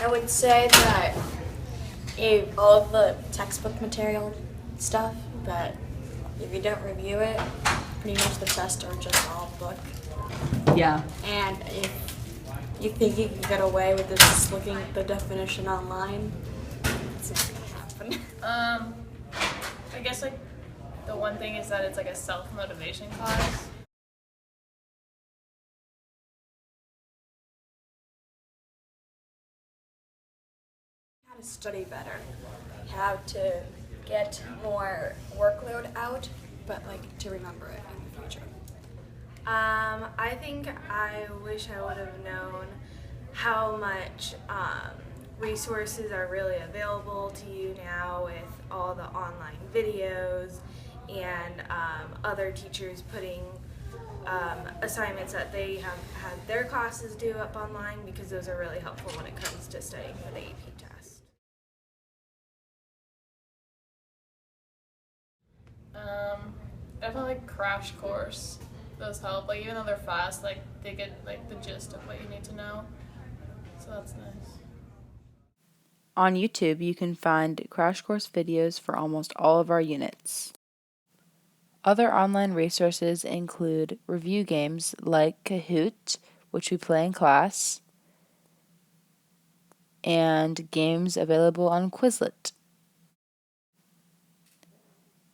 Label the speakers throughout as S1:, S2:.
S1: I would say that all of the textbook material stuff, but if you don't review it, pretty much the tests are just all book.
S2: Yeah.
S1: And if you think you can get away with just looking at the definition online, it's not going to happen.
S3: I guess like the one thing is that it's like a self-motivation class.
S1: How to study better, how to get more workload out, but like to remember it in the future.
S4: I think I wish I would have known how much resources are really available to you now with all the online videos and other teachers putting assignments that they have had their classes do up online, because those are really helpful when it comes to studying for the AP test.
S3: Definitely like crash course. Those help. Like even though they're fast, like they get like the gist of what you need to know. So that's nice.
S2: On YouTube, you can find crash course videos for almost all of our units. Other online resources include review games like Kahoot, which we play in class, and games available on Quizlet.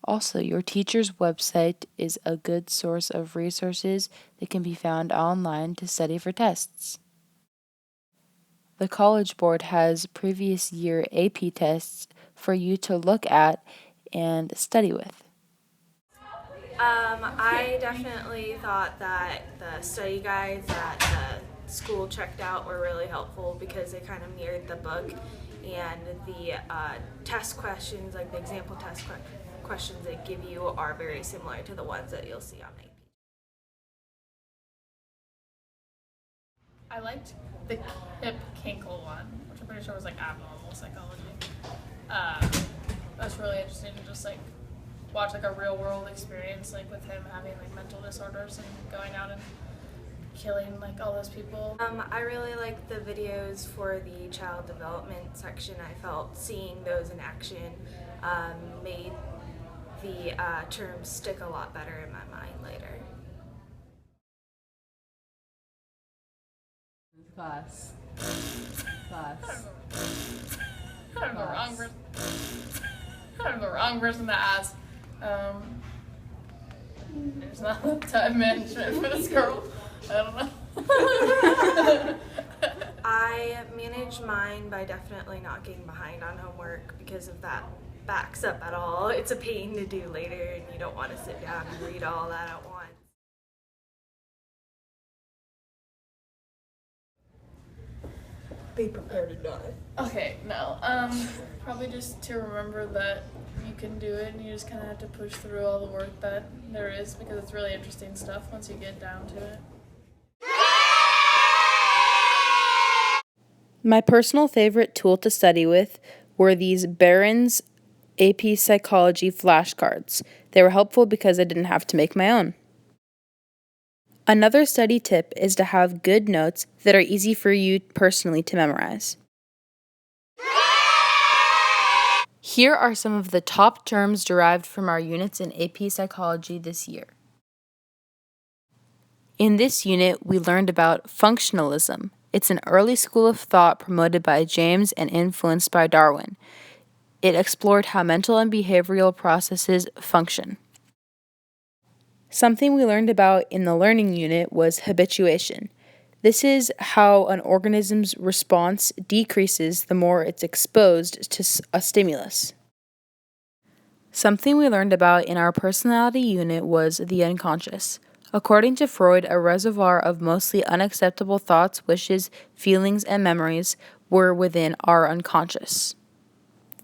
S2: Also, your teacher's website is a good source of resources that can be found online to study for tests. The College Board has previous year AP tests for you to look at and study with.
S4: I definitely thought that the study guides that the school checked out were really helpful, because they kind of mirrored the book, and the test questions, like the example test questions they give you, are very similar to the ones that you'll see on AP.
S3: I liked the Kip Kinkle one, which I'm pretty sure was like abnormal psychology. That's really interesting to just like watch like a real world experience, like with him having like mental disorders and going out and killing like all those people.
S4: I really liked the videos for the child development section. I felt seeing those in action made the terms stick a lot better in my mind later.
S2: Class.
S3: I'm the wrong person. I'm the wrong person to ask. There's not enough time management for this girl. I don't know.
S4: I manage mine by definitely not getting behind on homework, because if that backs up at all, it's a pain to do later, and you don't want to sit down and read all that at once.
S1: Be prepared to die.
S3: Okay, no. Probably just to remember that you can do it, and you just kind of have to push through all the work that there is, because it's really interesting stuff once you get down to it.
S2: My personal favorite tool to study with were these Barron's AP Psychology flashcards. They were helpful because I didn't have to make my own. Another study tip is to have good notes that are easy for you personally to memorize. Here are some of the top terms derived from our units in AP Psychology this year. In this unit, we learned about functionalism. It's an early school of thought promoted by James and influenced by Darwin. It explored how mental and behavioral processes function. Something we learned about in the learning unit was habituation. This is how an organism's response decreases the more it's exposed to a stimulus. Something we learned about in our personality unit was the unconscious. According to Freud, a reservoir of mostly unacceptable thoughts, wishes, feelings, and memories were within our unconscious.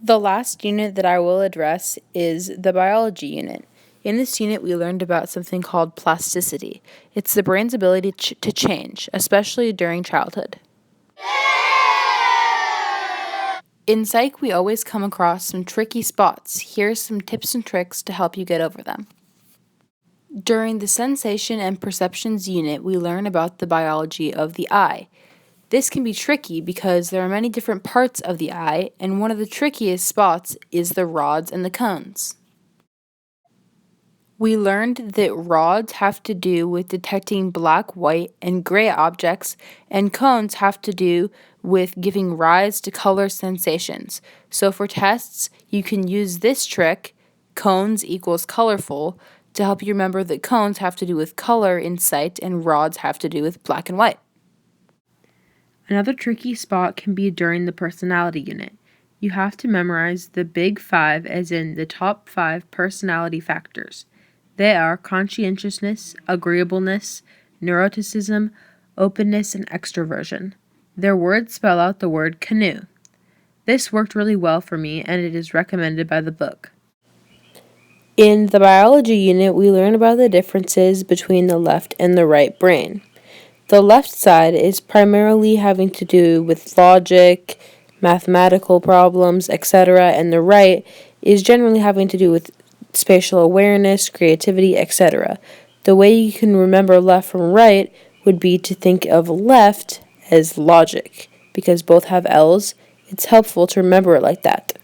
S2: The last unit that I will address is the biology unit. In this unit, we learned about something called plasticity. It's the brain's ability to change, especially during childhood. In psych, we always come across some tricky spots. Here's some tips and tricks to help you get over them. During the sensation and perceptions unit, we learn about the biology of the eye. This can be tricky because there are many different parts of the eye, and one of the trickiest spots is the rods and the cones. We learned that rods have to do with detecting black, white, and gray objects, and cones have to do with giving rise to color sensations. So for tests, you can use this trick, cones equals colorful, to help you remember that cones have to do with color in sight and rods have to do with black and white. Another tricky spot can be during the personality unit. You have to memorize the big 5, as in the top 5 personality factors. They are conscientiousness, agreeableness, neuroticism, openness, and extroversion. Their words spell out the word canoe. This worked really well for me, and it is recommended by the book. In the biology unit, we learn about the differences between the left and the right brain. The left side is primarily having to do with logic, mathematical problems, etc., and the right is generally having to do with spatial awareness, creativity, etc. The way you can remember left from right would be to think of left as logic. Because both have L's, it's helpful to remember it like that.